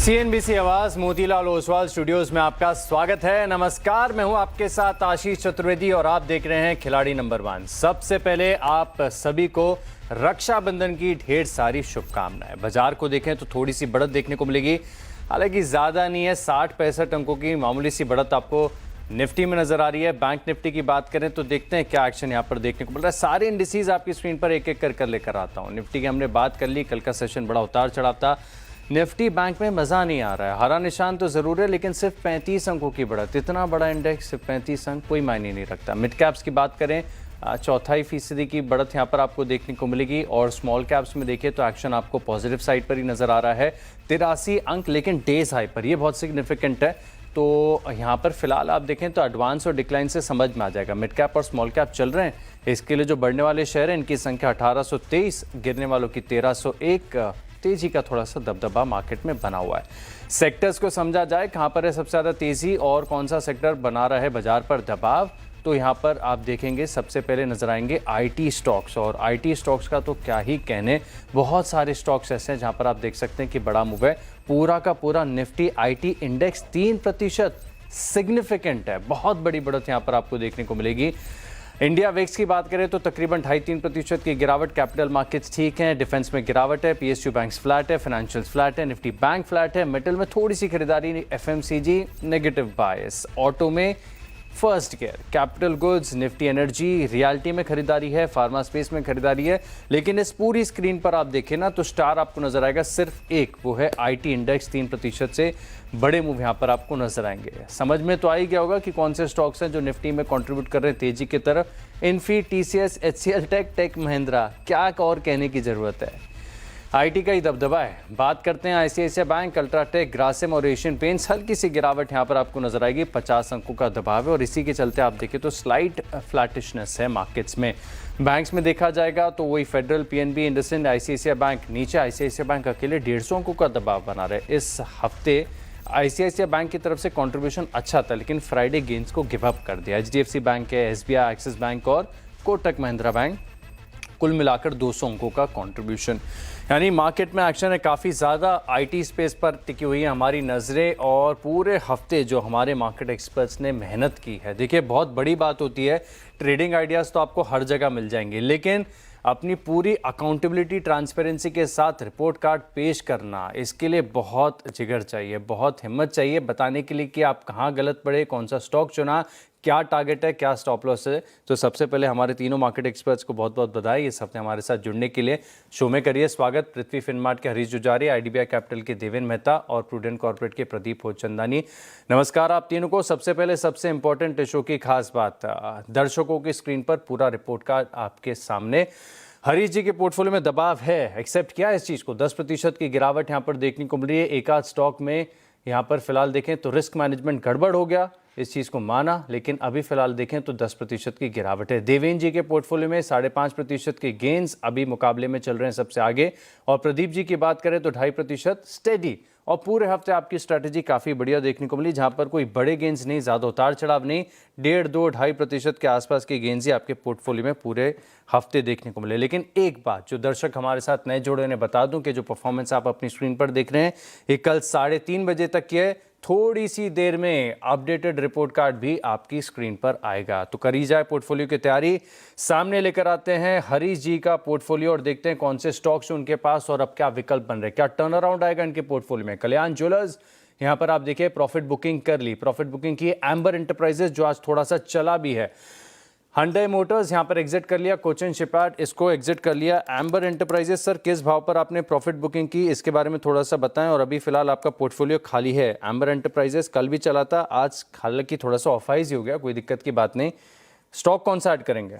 CNBC आवाज Motilal Oswal studios में आपका स्वागत है। नमस्कार, मैं हूं आपके साथ आशीष चतुर्वेदी और आप देख रहे हैं खिलाड़ी नंबर 1। सबसे पहले आप सभी को रक्षाबंधन की ढेर सारी शुभकामनाएं। बाजार को देखें तो थोड़ी सी बढ़त देखने को मिलेगी, हालांकि ज्यादा नहीं है। 60-65 अंकों की मामूली सी बढ़त आपको निफ्टी में नजर आ रही है। बैंक निफ्टी की बात करें तो देखते हैं क्या एक्शन यहाँ पर देखने को मिल रहा है। सारे इंडिसेज आपकी स्क्रीन पर एक एक कर लेकर आता हूँ। निफ्टी की हमने बात कर ली, कल का सेशन बड़ा उतार चढ़ाव था। निफ्टी बैंक में मज़ा नहीं आ रहा है। हरा निशान तो ज़रूर है, लेकिन सिर्फ 35 अंकों की बढ़त। इतना बड़ा इंडेक्स, सिर्फ 35 अंक, कोई मायने नहीं रखता। मिड कैप्स की बात करें, 4.25% की बढ़त यहाँ पर आपको देखने को मिलेगी। और स्मॉल कैप्स में देखिए तो एक्शन आपको पॉजिटिव साइड पर ही नज़र आ रहा है। 83 अंक, लेकिन डेज हाई पर, ये बहुत सिग्निफिकेंट है। तो यहाँ पर फिलहाल आप देखें तो एडवांस और डिक्लाइन से समझ में आ जाएगा। मिड कैप और स्मॉल कैप चल रहे हैं। इसके लिए जो बढ़ने वाले शेयर हैं, इनकी संख्या 1823, गिरने वालों की 1301। तेजी का थोड़ा सा दबदबा मार्केट में बना हुआ है। सेक्टर्स को समझा जाए, कहां पर है सबसे ज्यादा तेजी और कौन सा सेक्टर बना रहा है बाजार पर दबाव, तो यहां पर आप देखेंगे सबसे पहले नजर आएंगे आईटी स्टॉक्स। और आईटी स्टॉक्स का तो क्या ही कहने, बहुत सारे स्टॉक्स ऐसे हैं जहां पर आप देख सकते हैं कि बड़ा मूव है। पूरा का पूरा निफ्टी आईटी इंडेक्स 3% सिग्निफिकेंट है। बहुत बड़ी बढ़त यहां पर आपको देखने को मिलेगी। इंडिया वेक्स की बात करें तो तकरीबन 2.5-3% की गिरावट। कैपिटल मार्केट्स ठीक हैं, डिफेंस में गिरावट है, पीएसयू बैंक्स फ्लैट है, फाइनेंशियल्स फ्लैट है, निफ्टी बैंक फ्लैट है। मेटल में थोड़ी सी खरीदारी, एफएमसीजी नेगेटिव बायस, ऑटो में first gear, capital goods, Nifty energy, realty में खरीदारी है, फार्मा स्पेस में खरीदारी है। लेकिन इस पूरी स्क्रीन पर आप देखें ना तो स्टार आपको नजर आएगा सिर्फ एक, वो है आईटी इंडेक्स। 3% से बड़े मूव यहां पर आपको नजर आएंगे। समझ में तो आ ही गया होगा कि कौन से स्टॉक्स हैं जो निफ्टी में कंट्रीब्यूट कर रहे हैं तेजी की तरफ। Infy, TCS, HCL tech, tech Mahindra, क्या और कहने की जरूरत है। आईटी का ही दबदबा है। बात करते हैं आईसीआईसीआई बैंक, अल्ट्राटेक, ग्रासिम और एशियन पेंट्स। हल्की सी गिरावट यहां पर आपको नजर आएगी। 50 अंकों का दबाव है और इसी के चलते आप देखिए तो स्लाइट फ्लैटिशनेस है मार्केट्स में। बैंक्स में देखा जाएगा तो वही federal, PNB, IndusInd, ICICI bank नीचे। आईसीआईसीआई बैंक अकेले 150 अंकों का दबाव बना रहे। इस हफ्ते आईसीआईसीआई बैंक की तरफ से कंट्रीब्यूशन अच्छा था, लेकिन फ्राइडे गेन्स को गिव अप कर दिया। एचडीएफसी बैंक है, एसबीआई, एक्सिस बैंक और कोटक महिंद्रा बैंक, कुल मिलाकर 200 अंकों का कंट्रीब्यूशन। यानी मार्केट में एक्शन है काफ़ी ज़्यादा। आईटी स्पेस पर टिकी हुई है हमारी नज़रें और पूरे हफ्ते जो हमारे मार्केट एक्सपर्ट्स ने मेहनत की है। देखिए, बहुत बड़ी बात होती है, ट्रेडिंग आइडियाज़ तो आपको हर जगह मिल जाएंगे, लेकिन अपनी पूरी अकाउंटेबिलिटी, ट्रांसपेरेंसी के साथ रिपोर्ट कार्ड पेश करना, इसके लिए बहुत जिगर चाहिए, बहुत हिम्मत चाहिए बताने के लिए कि आप कहाँ गलत पड़े, कौन सा स्टॉक चुना, क्या टारगेट है, क्या स्टॉप लॉस है। तो सबसे पहले हमारे तीनों मार्केट एक्सपर्ट्स को बहुत बहुत बधाई इस हफ्ते हमारे साथ जुड़ने के लिए। शो में करिए स्वागत पृथ्वी फिनमार्ट के हरीश जुजारी, आईडीबीआई कैपिटल के देवेन मेहता और प्रूडेंट कॉर्पोरेट के प्रदीप होचंदानी। नमस्कार आप तीनों को। सबसे पहले सबसे इंपॉर्टेंट शो की खास बात, दर्शकों की स्क्रीन पर पूरा रिपोर्ट कार्ड आपके सामने। हरीश जी के पोर्टफोलियो में दबाव है, एक्सेप्ट किया इस चीज़ को। 10% की गिरावट यहाँ पर देखने को मिल रही है। एक आध स्टॉक में यहाँ पर फिलहाल देखें तो रिस्क मैनेजमेंट गड़बड़ हो गया, इस चीज़ को माना, लेकिन अभी फिलहाल देखें तो 10% की गिरावट है। देवेन जी के पोर्टफोलियो में 5.5% के गेंस अभी मुकाबले में चल रहे हैं सबसे आगे। और प्रदीप जी की बात करें तो 2.5% स्टेडी। और पूरे हफ्ते आपकी स्ट्रैटेजी काफ़ी बढ़िया देखने को मिली, जहां पर कोई बड़े गेंस नहीं, ज़्यादा उतार चढ़ाव नहीं, 1.5-2-2.5% के आसपास के गेंस ही आपके पोर्टफोलियो में पूरे हफ्ते देखने को मिले। लेकिन एक बात जो दर्शक हमारे साथ नए जुड़े उन्हें बता दूं कि जो परफॉर्मेंस आप अपनी स्क्रीन पर देख रहे हैं ये कल 3:30 बजे तक की है। थोड़ी सी देर में अपडेटेड रिपोर्ट कार्ड भी आपकी स्क्रीन पर आएगा। तो करी जाए पोर्टफोलियो की तैयारी। सामने लेकर आते हैं हरीश जी का पोर्टफोलियो और देखते हैं कौन से स्टॉक्स हैं उनके पास और अब क्या विकल्प बन रहे हैं, क्या टर्न अराउंड आएगा इनके पोर्टफोलियो में। कल्याण ज्वेलर्स, यहां पर आप देखिए प्रॉफिट बुकिंग कर ली, प्रॉफिट बुकिंग की। एम्बर एंटरप्राइजेस जो आज थोड़ा सा चला भी है। Hyundai मोटर्स यहाँ पर एग्जिट कर लिया। कोचिन शिपयार्ड, इसको एग्जिट कर लिया। एम्बर एंटरप्राइजेस सर किस भाव पर आपने प्रॉफिट बुकिंग की, इसके बारे में थोड़ा सा बताएं। और अभी फिलहाल आपका पोर्टफोलियो खाली है। एम्बर एंटरप्राइजेस कल भी चला था, आज हालांकि थोड़ा सा ऑफाइज ही हो गया, कोई दिक्कत की बात नहीं। स्टॉक कौन सा ऐड करेंगे?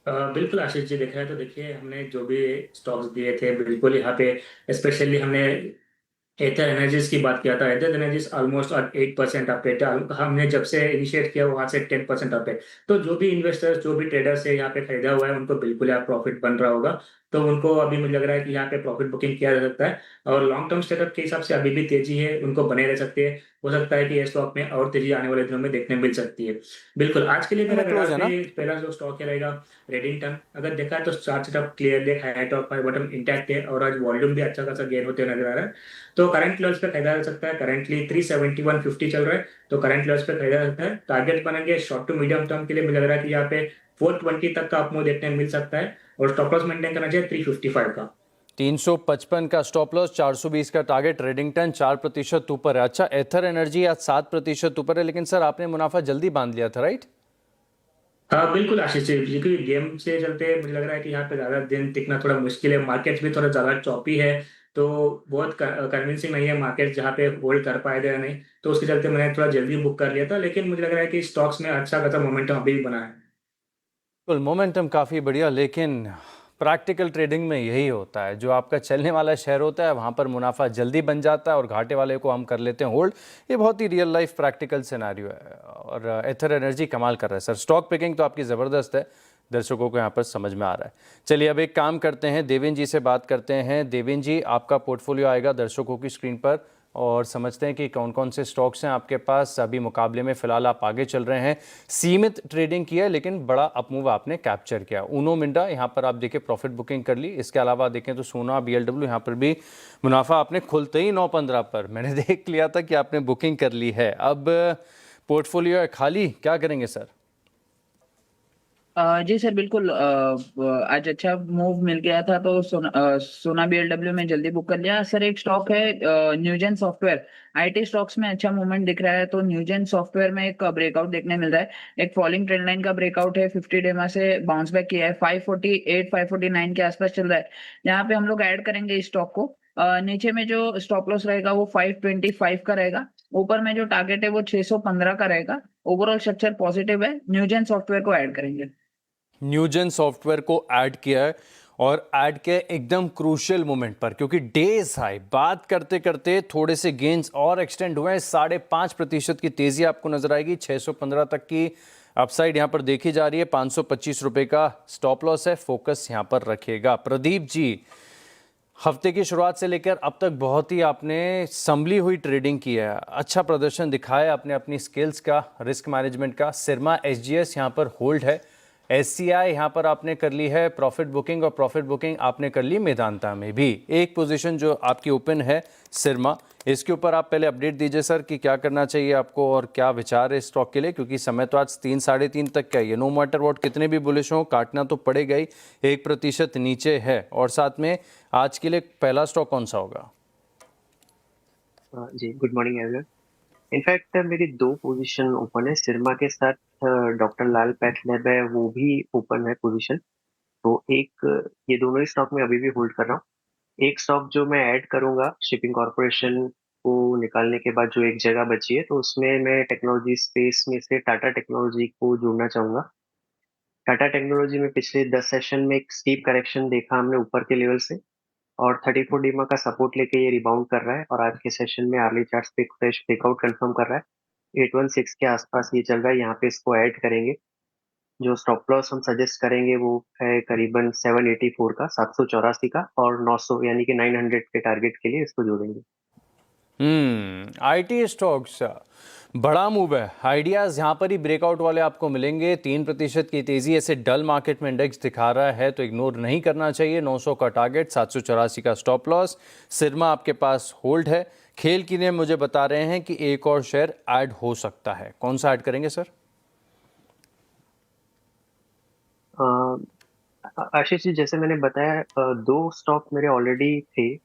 बिल्कुल आशीष जी, देखा है तो देखिए हमने जो भी स्टॉक्स दिए थे बिल्कुल यहाँ पे स्पेशली हमने एथर एनर्जीज की बात किया था। एथर एनर्जीज ऑलमोस्ट 8% अप है। हमने जब से इनिशिएट किया वहां से 10% अप है। तो जो भी इन्वेस्टर्स, जो भी ट्रेडर्स है यहाँ पे खरीदा हुआ है, उनको बिल्कुल यहाँ प्रॉफिट बन रहा होगा। तो उनको अभी मुझे लग रहा है कि यहाँ पे प्रॉफिट बुकिंग किया जा सकता है, और लॉन्ग टर्म सेटअप के हिसाब से अभी भी तेजी है, उनको बने रह सकते हैं। हो सकता है कि ये स्टॉक में और तेजी आने वाले दिनों में देखने मिल सकती है। बिल्कुल, आज के लिए मेरा में क्लोज रडार है पे ना? पहला जो स्टॉक है रहेगा रेडिंगटन। अगर देखा है तो chart setup clearly high top high bottom intact है, और आज वॉल्यूम भी अच्छा खासा गेन होते हुए नजर आ रहा है। तो करंट लेवल्स पे खरीदा जा सकता है। करंटली 371.50 चल रहा है, तो करंट लेवल्स पे खरीदा जा सकता है। टारगेट बनेंगे शॉर्ट टू मीडियम टर्म के लिए, मुझे लग रहा है कि यहाँ पे 420 तक का आपको देखने को मिल सकता है, और स्टॉप लॉस मेंटेन करना चाहिए 355 का। 355 का स्टॉप लॉस, 420 का टारगेट। रेडिंगटन 4% ऊपर है। अच्छा, एथर एनर्जी आज 7% ऊपर है, लेकिन सर आपने मुनाफा जल्दी बांध लिया था, राइट? हाँ बिल्कुल आशीष जी, क्योंकि गेम से चलते मुझे लग रहा है कि यहाँ पे ज्यादा दिन टिकना थोड़ा मुश्किल है। मार्केट भी थोड़ा ज्यादा चॉपी है, तो बहुत कन्विंसिंग नहीं है मार्केट जहाँ पे होल्ड कर पाएगा या नहीं। तो उसके चलते मैंने थोड़ा जल्दी बुक कर लिया था, लेकिन मुझे लग रहा है कि स्टॉक्स में अच्छा खासा मोमेंटम अभी भी बना है। बिल्कुल, मोमेंटम काफ़ी बढ़िया, लेकिन प्रैक्टिकल ट्रेडिंग में यही होता है, जो आपका चलने वाला शेयर होता है वहाँ पर मुनाफा जल्दी बन जाता है और घाटे वाले को हम कर लेते हैं होल्ड। ये बहुत ही रियल लाइफ प्रैक्टिकल सिनेरियो है, और एथर एनर्जी कमाल कर रहा है सर। स्टॉक पिकिंग तो आपकी ज़बरदस्त है, दर्शकों को यहाँ पर समझ में आ रहा है। चलिए अब एक काम करते हैं, देवेंद्र जी से बात करते हैं। देवेंद्र जी, आपका पोर्टफोलियो आएगा दर्शकों की स्क्रीन पर, और समझते हैं कि कौन कौन से स्टॉक्स हैं आपके पास। अभी मुकाबले में फिलहाल आप आगे चल रहे हैं, सीमित ट्रेडिंग की है लेकिन बड़ा अपमूव आपने कैप्चर किया। ऊनो मिंडा यहाँ पर आप देखिए प्रॉफिट बुकिंग कर ली। इसके अलावा देखें तो सोना बीएलडब्ल्यू, यहाँ पर भी मुनाफा आपने खुलते ही 9:15 पर मैंने देख लिया था कि आपने बुकिंग कर ली है। अब पोर्टफोलियो है खाली, क्या करेंगे सर? जी सर बिल्कुल। आज अच्छा मूव मिल गया था तो सोना बीएलडब्ल्यू में जल्दी बुक कर लिया सर। एक स्टॉक है न्यूजेन सॉफ्टवेयर। आईटी स्टॉक्स में अच्छा मूवमेंट दिख रहा है, तो न्यूजेन सॉफ्टवेयर में एक ब्रेकआउट देखने मिल रहा है। एक फॉलिंग ट्रेंड लाइन का ब्रेकआउट है, 50 डे में से बाउंस बैक किया है। 548 549 के आसपास चल रहा है, यहाँ पे हम लोग ऐड करेंगे इस स्टॉक को। नीचे में जो स्टॉप लॉस रहेगा वो 525 का रहेगा। ऊपर में जो टारगेट है वो 615 का रहेगा। ओवरऑल स्ट्रक्चर पॉजिटिव है, न्यूजेन सॉफ्टवेयर को ऐड करेंगे। न्यूजन सॉफ्टवेयर को ऐड किया है, और ऐड किया है एकदम क्रूशियल मोमेंट पर, क्योंकि डेज हाई बात करते करते थोड़े से गेंस और एक्सटेंड हुए हैं। 5.5% की तेजी आपको नजर आएगी। 615 तक की अपसाइड यहां पर देखी जा रही है। 525 रुपए का स्टॉप लॉस है, फोकस यहां पर रखिएगा। प्रदीप जी, हफ्ते की शुरुआत से लेकर अब तक बहुत ही आपने संभली हुई ट्रेडिंग की है, अच्छा प्रदर्शन दिखाया आपने अपनी स्किल्स का, रिस्क मैनेजमेंट का। सिरमा एसजीएस यहाँ पर होल्ड है। एससीआई यहाँ पर आपने कर ली है प्रॉफिट बुकिंग, और प्रॉफिट बुकिंग आपने कर ली मेदांता में भी। एक पोजीशन जो आपकी ओपन है सिरमा, इसके ऊपर आप पहले अपडेट दीजिए सर कि क्या करना चाहिए आपको और क्या विचार है इस स्टॉक के लिए, क्योंकि समय तो आज 3 साढ़े 3 तक का है। नो मैटर वॉट कितने भी बुलिश हो, काटना तो पड़ेगा ही। 1% नीचे है। और साथ में आज के लिए पहला स्टॉक कौन सा होगा? जी गुड मॉर्निंग एवरीवन। इनफैक्ट मेरी दो पोजीशन ओपन है सिरमा के साथ। डॉक्टर लाल पैथलैब है, वो भी ओपन है पोजीशन। तो एक ये दोनों ही स्टॉक में अभी भी होल्ड कर रहा हूँ। एक स्टॉक जो मैं ऐड करूंगा शिपिंग कॉरपोरेशन को निकालने के बाद, जो एक जगह बची है, तो उसमें मैं टेक्नोलॉजी स्पेस में से टाटा टेक्नोलॉजी को जोड़ना चाहूंगा। टाटा टेक्नोलॉजी में पिछले 10 सेशन में एक स्टीप करेक्शन देखा हमने ऊपर के लेवल से, और 34 डीमा का सपोर्ट लेके ये रिबाउंड कर रहा है, और आज के सेशन में अर्ली चार्ट्स पे एक फ्रेश ब्रेकआउट कंफर्म कर रहा है। 816 के आसपास ये चल रहा है, यहाँ पे इसको ऐड करेंगे। जो स्टॉप लॉस हम सजेस्ट करेंगे वो है करीबन 784 का, 784 का, और 900 यानी कि 900 के टारगेट के लिए इसको जोड़ेंगे। आईटी स्टॉक्स बड़ा मूव है। आइडियाज यहाँ पर ही ब्रेकआउट वाले आपको मिलेंगे। 3% की तेजी ऐसे डल मार्केट में इंडेक्स दिखा रहा है, तो इग्नोर नहीं करना चाहिए। 900 का टारगेट, 784 का स्टॉप लॉस। सिरमा आपके पास होल्ड है। खेल की ने मुझे बता रहे हैं कि एक और शेयर ऐड हो सकता है, कौन सा ऐड करेंगे सर? आशीष जी, जैसे मैंने बताया, दो स्टॉक मेरे ऑलरेडी थे,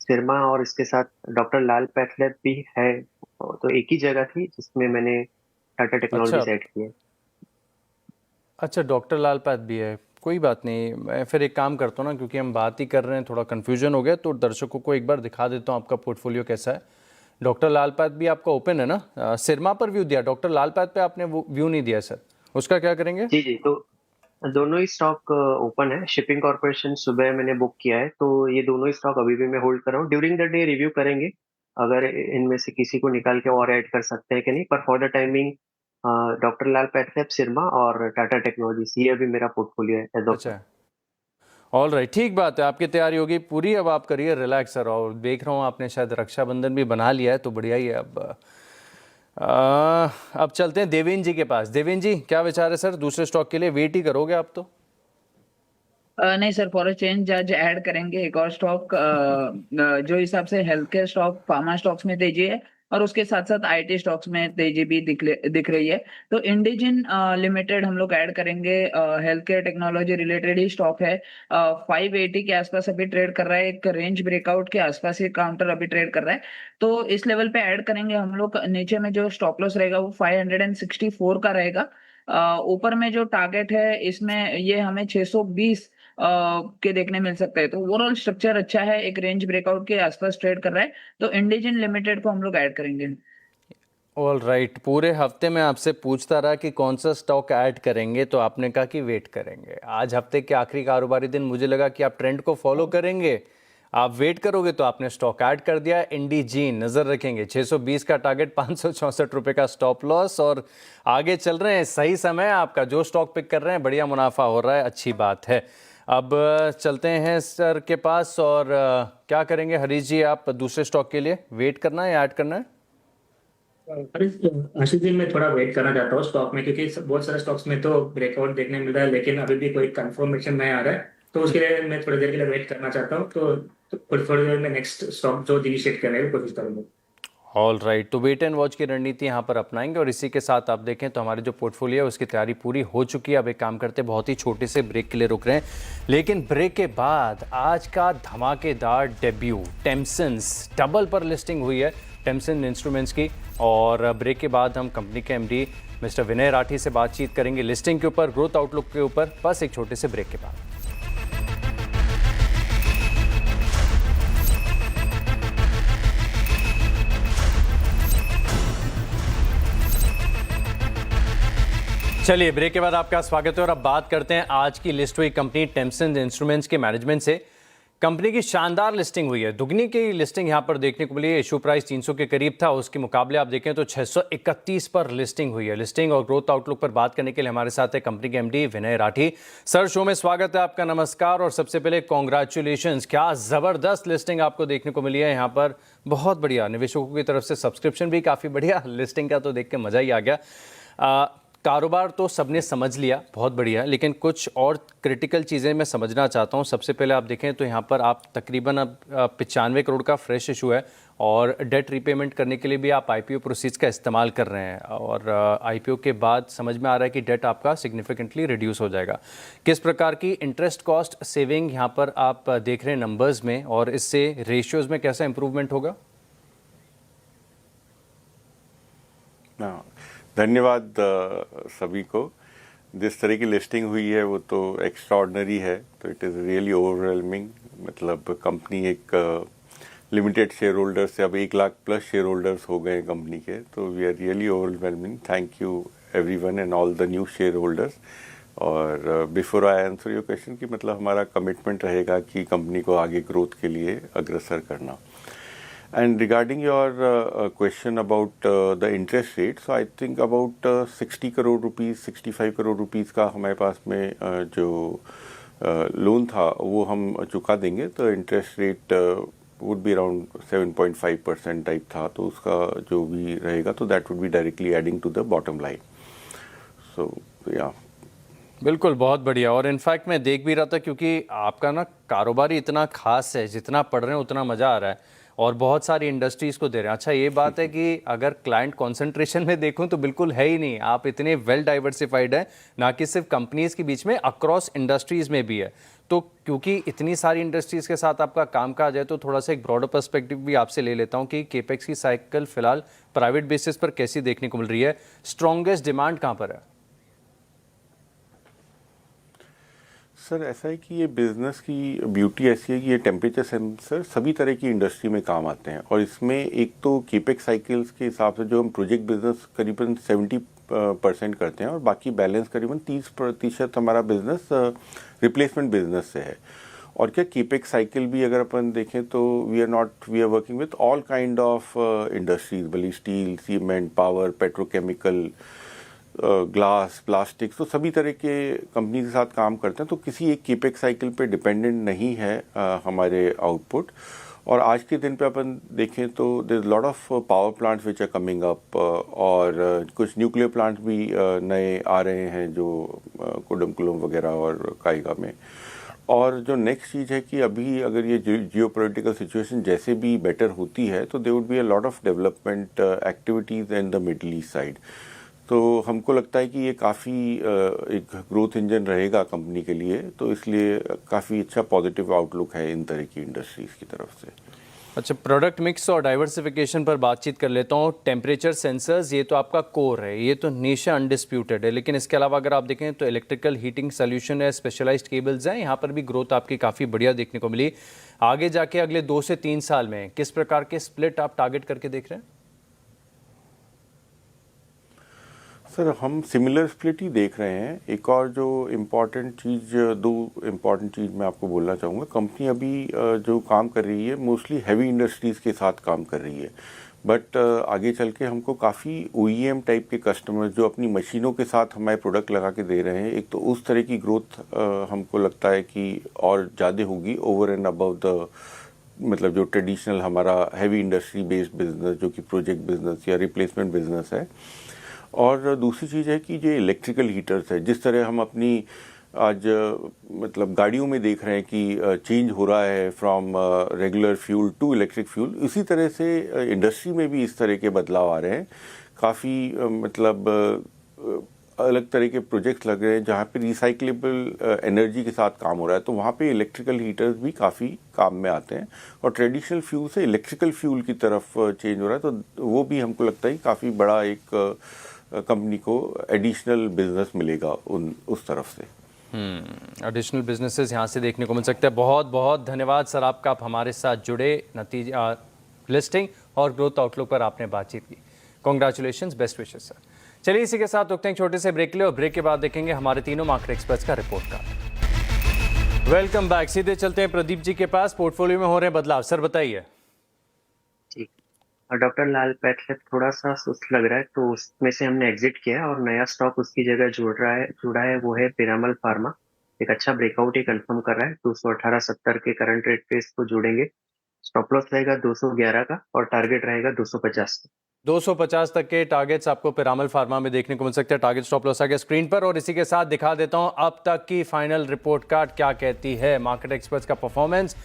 सिरमा और इसके साथ डॉक्टर लाल पैथलैब भी है। तो एक ही जगह थी जिसमें मैंने टाटा टेक्नोलॉजी अच्छा, सेट किया। अच्छा, डॉक्टर लाल पैथ भी है, कोई बात नहीं। मैं फिर एक काम करता हूँ ना, क्योंकि हम बात ही कर रहे हैं, थोड़ा कन्फ्यूजन हो गया, तो दर्शकों को एक बार दिखा देता हूँ आपका पोर्टफोलियो कैसा है। डॉक्टर लाल पैथ भी आपका ओपन है ना? सिरमा पर व्यू दिया, डॉक्टर लाल पैथ पे आपने वो व्यू नहीं दिया सर, उसका क्या करेंगे? जी जी, तो दोनों ही स्टॉक ओपन है। शिपिंग कॉर्पोरेशन सुबह मैंने बुक किया है, तो ये दोनों ही स्टॉक अभी भी मैं होल्ड कर रहा हूँ। ड्यूरिंग द डे रिव्यू करेंगे अगर इनमें से किसी को निकाल के और ऐड कर सकते हैं कि नहीं, पर for the timing doctor Lal pathlab, Syrma और टाटा टेक्नोलॉजीज, ये अभी मेरा पोर्टफोलियो है एज ऑफ। अच्छा, ऑल राइट, ठीक बात है, आपकी तैयारी होगी पूरी, अब आप करिए रिलैक्स सर। और देख रहा हूँ आपने शायद रक्षाबंधन भी बना लिया है, तो बढ़िया ही है। अब चलते हैं देवेंद्र जी के पास। देवेंद्र जी, क्या विचार है सर, दूसरे स्टॉक के लिए वेट ही करोगे आप तो? नहीं सर, फॉर अ चेंज आज ऐड करेंगे एक और स्टॉक, जो हिसाब से health care stock, pharma stocks में तेजी है और उसके साथ साथ आईटी स्टॉक्स में तेजी भी दिख रही है। तो इंडिजिन लिमिटेड हम लोग ऐड करेंगे। हेल्थ केयर टेक्नोलॉजी रिलेटेड ही स्टॉक है। 580 के आसपास अभी ट्रेड कर रहा है, एक रेंज ब्रेकआउट के आसपास ही काउंटर अभी ट्रेड कर रहा है। तो इस लेवल पे ऐड करेंगे हम लोग। नीचे में जो स्टॉप लॉस रहेगा वो 564 का रहेगा। ऊपर में जो टारगेट है इसमें ये हमें 620 के देखने मिल सकते हैं। तो ओवरऑल स्ट्रक्चर अच्छा है, एक रेंज ब्रेकआउट के आसपास ट्रेड कर रहा है। तो इंडिजिन लिमिटेड को हम लोग ऐड करेंगे। ऑल राइट, पूरे हफ्ते में आपसे पूछता रहा कि कौन सा स्टॉक ऐड करेंगे, तो आपने कहा कि वेट करेंगे। आज हफ्ते के आखिरी कारोबारी दिन मुझे लगा कि आप ट्रेंड को फॉलो करेंगे, आप वेट करोगे, तो आपने स्टॉक ऐड कर दिया। इंडिजीन नज़र रखेंगे, 620 का टारगेट, 564 रुपये का स्टॉप लॉस, और आगे चल रहे हैं। सही समय आपका, जो स्टॉक पिक कर रहे हैं बढ़िया मुनाफा हो रहा है, अच्छी बात है। अब चलते हैं सर के पास, और क्या करेंगे हरीश जी, आप दूसरे स्टॉक के लिए वेट करना है या ऐड करना है? अरे आशीष जी, मैं थोड़ा वेट करना चाहता हूँ स्टॉक में, क्योंकि बहुत सारे स्टॉक्स में तो ब्रेकआउट देखने मिल रहा है, लेकिन अभी भी कोई कंफर्मेशन नहीं आ रहा है। तो उसके लिए मैं थोड़ी देर के लिए वेट करना चाहता हूँ। तो थोड़ी देर में नेक्स्ट स्टॉक जो इनिशिएट करने की कोशिश करूँगा। ऑल राइट, तो वेट एंड वॉच की रणनीति यहाँ पर अपनाएंगे। और इसी के साथ आप देखें तो हमारे जो पोर्टफोलियो है उसकी तैयारी पूरी हो चुकी है। अब एक काम करते हैं, बहुत ही छोटे से ब्रेक के लिए रुक रहे हैं, लेकिन ब्रेक के बाद आज का धमाकेदार डेब्यू, टेम्सन्स डबल पर लिस्टिंग हुई है, टेम्सन इंस्ट्रूमेंट्स की। और ब्रेक के बाद हम कंपनी के एमडी मिस्टर विनय राठी से बातचीत करेंगे लिस्टिंग के ऊपर, ग्रोथ आउटलुक के ऊपर, बस एक छोटे से ब्रेक के बाद। चलिए, ब्रेक के बाद आपका स्वागत है और अब बात करते हैं आज की लिस्ट हुई कंपनी टेम्सन इंस्ट्रूमेंट्स के मैनेजमेंट से। कंपनी की शानदार लिस्टिंग हुई है, दुगनी की लिस्टिंग यहां पर देखने को मिली है। इशू प्राइस 300 के करीब था, उसके मुकाबले आप देखें तो 631 पर लिस्टिंग हुई है। लिस्टिंग और ग्रोथ आउटलुक पर बात करने के लिए हमारे साथ है कंपनी के एमडी विनय राठी। सर, शो में स्वागत है आपका, नमस्कार। और सबसे पहले कॉन्ग्रेचुलेशंस, क्या जबरदस्त लिस्टिंग आपको देखने को मिली है यहाँ पर, बहुत बढ़िया। निवेशकों की तरफ से सब्सक्रिप्शन भी काफ़ी बढ़िया, लिस्टिंग का तो देख के मज़ा ही आ गया। कारोबार तो सबने समझ लिया, बहुत बढ़िया, लेकिन कुछ और क्रिटिकल चीज़ें मैं समझना चाहता हूँ। सबसे पहले आप देखें तो यहाँ पर आप तकरीबन अब 95 करोड़ का फ्रेश इशू है, और डेट रीपेमेंट करने के लिए भी आप आईपीओ प्रोसीड्स का इस्तेमाल कर रहे हैं। और आईपीओ के बाद समझ में आ रहा है कि डेट आपका सिग्निफिकेंटली रिड्यूस हो जाएगा। किस प्रकार की इंटरेस्ट कॉस्ट सेविंग यहाँ पर आप देख रहे हैं नंबर्स में, और इससे रेशियोज़ में कैसा इंप्रूवमेंट होगा? धन्यवाद सभी को। जिस तरह की लिस्टिंग हुई है वो तो एक्स्ट्राऑर्डिनरी है, तो इट इज़ रियली ओवरवेलमिंग। मतलब कंपनी एक लिमिटेड शेयर होल्डर से अब 1 लाख प्लस शेयर होल्डर्स हो गए कंपनी के, तो we are really overwhelming. Thank you everyone and all the new share holders. और before I answer your question, कि मतलब हमारा कमिटमेंट रहेगा कि कंपनी को आगे ग्रोथ के लिए अग्रसर करना। And regarding your question about the interest rate, so I think about 60 crore rupees, 65 crore rupees का हमारे पास में जो लोन था वो हम चुका देंगे, तो interest rate would be around 7.5% type था, तो उसका जो भी रहेगा तो that would be directly adding to the bottom line. So yeah. बिल्कुल, बहुत बढ़िया। और इनफैक्ट मैं देख भी रहा था, क्योंकि आपका ना कारोबार ही इतना खास है, जितना पढ़ रहे हैं उतना मज़ा आ रहा है, और बहुत सारी इंडस्ट्रीज़ को दे रहे हैं। अच्छा, ये बात है कि अगर क्लाइंट कॉन्सेंट्रेशन में देखूं तो बिल्कुल है ही नहीं, आप इतने वेल डाइवर्सिफाइड हैं, ना कि सिर्फ कंपनीज़ के बीच में, अक्रॉस इंडस्ट्रीज़ में भी है। तो क्योंकि इतनी सारी इंडस्ट्रीज़ के साथ आपका काम काज है, तो थोड़ा सा एक ब्रॉडर पर्सपेक्टिव भी आपसे ले लेता हूँ कि केपेक्स की साइकिल फिलहाल प्राइवेट बेसिस पर कैसी देखने को मिल रही है, स्ट्रॉन्गेस्ट डिमांड कहाँ पर है? सर, ऐसा है कि ये बिज़नेस की ब्यूटी ऐसी है कि ये टेम्परेचर सेंसर सभी तरह की इंडस्ट्री में काम आते हैं। और इसमें एक तो केपेक्स साइकिल्स के हिसाब से जो हम प्रोजेक्ट बिजनेस करीबन 70% करते हैं, और बाकी बैलेंस करीबन 30% हमारा बिजनेस रिप्लेसमेंट बिजनेस से है। और क्या केपेक्स साइकिल भी अगर अपन देखें तो we are working with all kind of industries, भले steel, cement, power, petrochemical, glass, plastics, तो सभी तरह के कंपनी के साथ काम करते हैं, तो किसी एक केपेक्स साइकिल पे डिपेंडेंट नहीं है हमारे आउटपुट। और आज के दिन पे अपन देखें तो there is lot of power plants which are coming up, और कुछ न्यूक्लियर प्लांट्स भी नए आ रहे हैं जो कुडमकुलम वगैरह और काइगा में। और जो नेक्स्ट चीज़ है कि अभी अगर ये जियोपॉलिटिकल सिचुएशन जैसे भी बेटर होती है तो there would be a lot of development activities in the Middle East side. तो हमको लगता है कि ये काफ़ी एक ग्रोथ इंजन रहेगा कंपनी के लिए, तो इसलिए काफ़ी अच्छा पॉजिटिव आउटलुक है इन तरह की इंडस्ट्रीज़ की तरफ से। अच्छा, प्रोडक्ट मिक्स और डाइवर्सिफिकेशन पर बातचीत कर लेता हूँ। टेम्परेचर सेंसर्स ये तो आपका कोर है, ये तो निशा अनडिस्प्यूटेड है, लेकिन इसके अलावा अगर आप देखें तो इलेक्ट्रिकल हीटिंग सोल्यूशन है, स्पेशलाइज्ड केबल्स हैं, यहाँ पर भी ग्रोथ आपकी काफ़ी बढ़िया देखने को मिली। आगे जाके अगले 2 से 3 साल में किस प्रकार के स्प्लिट आप टारगेट करके देख रहे हैं? सर, हम सिमिलर स्प्लिट ही देख रहे हैं। एक और जो इम्पॉर्टेंट चीज़, 2 इम्पॉर्टेंट चीज़ मैं आपको बोलना चाहूँगा। कंपनी अभी जो काम कर रही है मोस्टली हैवी इंडस्ट्रीज़ के साथ काम कर रही है, बट आगे चल के हमको काफ़ी OEM टाइप के कस्टमर्स जो अपनी मशीनों के साथ हमारे प्रोडक्ट लगा के दे रहे हैं, एक तो उस तरह की ग्रोथ हमको लगता है कि और ज़्यादा होगी ओवर एंड अबव द, मतलब जो ट्रेडिशनल हमारा हैवी इंडस्ट्री बेस्ड बिजनेस जो कि प्रोजेक्ट बिजनेस या रिप्लेसमेंट बिजनेस है। और दूसरी चीज़ है कि जो इलेक्ट्रिकल हीटर्स है, जिस तरह हम अपनी आज मतलब गाड़ियों में देख रहे हैं कि चेंज हो रहा है from regular fuel to electric fuel, इसी तरह से इंडस्ट्री में भी इस तरह के बदलाव आ रहे हैं। काफ़ी मतलब अलग तरह के प्रोजेक्ट्स लग रहे हैं जहाँ पे रिसाइक्लेबल एनर्जी के साथ काम हो रहा है, तो वहाँ पे इलेक्ट्रिकल हीटर्स भी काफ़ी काम में आते हैं। और ट्रेडिशनल फ्यूल से इलेक्ट्रिकल फ्यूल की तरफ चेंज हो रहा है, तो वो भी हमको लगता है काफ़ी बड़ा एक कंपनी को एडिशनल बिजनेस मिलेगा उस तरफ से। एडिशनल बिजनेसेस यहाँ से देखने को मिल सकते हैं। बहुत बहुत धन्यवाद सर आपका, आप हमारे साथ जुड़े, नतीजा लिस्टिंग और ग्रोथ आउटलुक पर आपने बातचीत की। Congratulations, best wishes sir. चलिए इसी के साथ रुकते हैं छोटे से ब्रेक के लिए, और ब्रेक के बाद देखेंगे हमारे तीनों मार्केट एक्सपर्ट्स का रिपोर्ट कार्ड। Welcome back. सीधे चलते हैं प्रदीप जी के पास। पोर्टफोलियो में हो रहे बदलाव, सर बताइए। ठीक। और डॉक्टर लाल पैथलैब थोड़ा सा सुस्त लग रहा है, तो उसमें से हमने एग्जिट किया है और नया स्टॉक उसकी जगह जुड़ा है, वो है पिरामल फार्मा। एक अच्छा ब्रेकआउट ही कंफर्म कर रहा है, 218.70 के करंट रेट पे इसको जोड़ेंगे। स्टॉप लॉस रहेगा 211 का और टारगेट रहेगा 250 का। 250 तक के टारगेट्स आपको पिरामल फार्मा में देखने को मिल सकते हैं। टारगेट स्टॉप लॉस आ गया स्क्रीन पर, और इसी के साथ दिखा देता हूं अब तक की फाइनल रिपोर्ट कार्ड क्या कहती है। मार्केट एक्सपर्ट्स का परफॉर्मेंस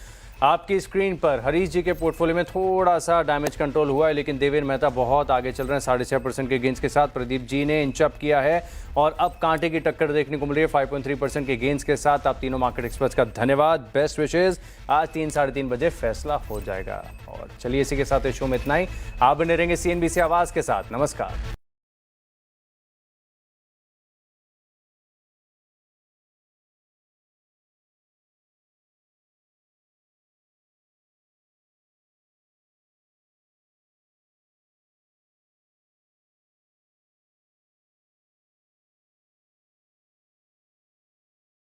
आपकी स्क्रीन पर। हरीश जी के पोर्टफोलियो में थोड़ा सा डैमेज कंट्रोल हुआ है, लेकिन देवेंद्र मेहता बहुत आगे चल रहे हैं 6.5% के गेंस के साथ। प्रदीप जी ने इंचअप किया है और अब कांटे की टक्कर देखने को मिल रही है 5.3% के गेंस के साथ। आप तीनों मार्केट एक्सपर्ट्स का धन्यवाद, बेस्ट विशेज। आज 3 साढ़े 3 बजे फैसला हो जाएगा। और चलिए इसी के साथ इस शो में इतना ही। आप बने रहेंगे CNBC आवाज़ के साथ। नमस्कार।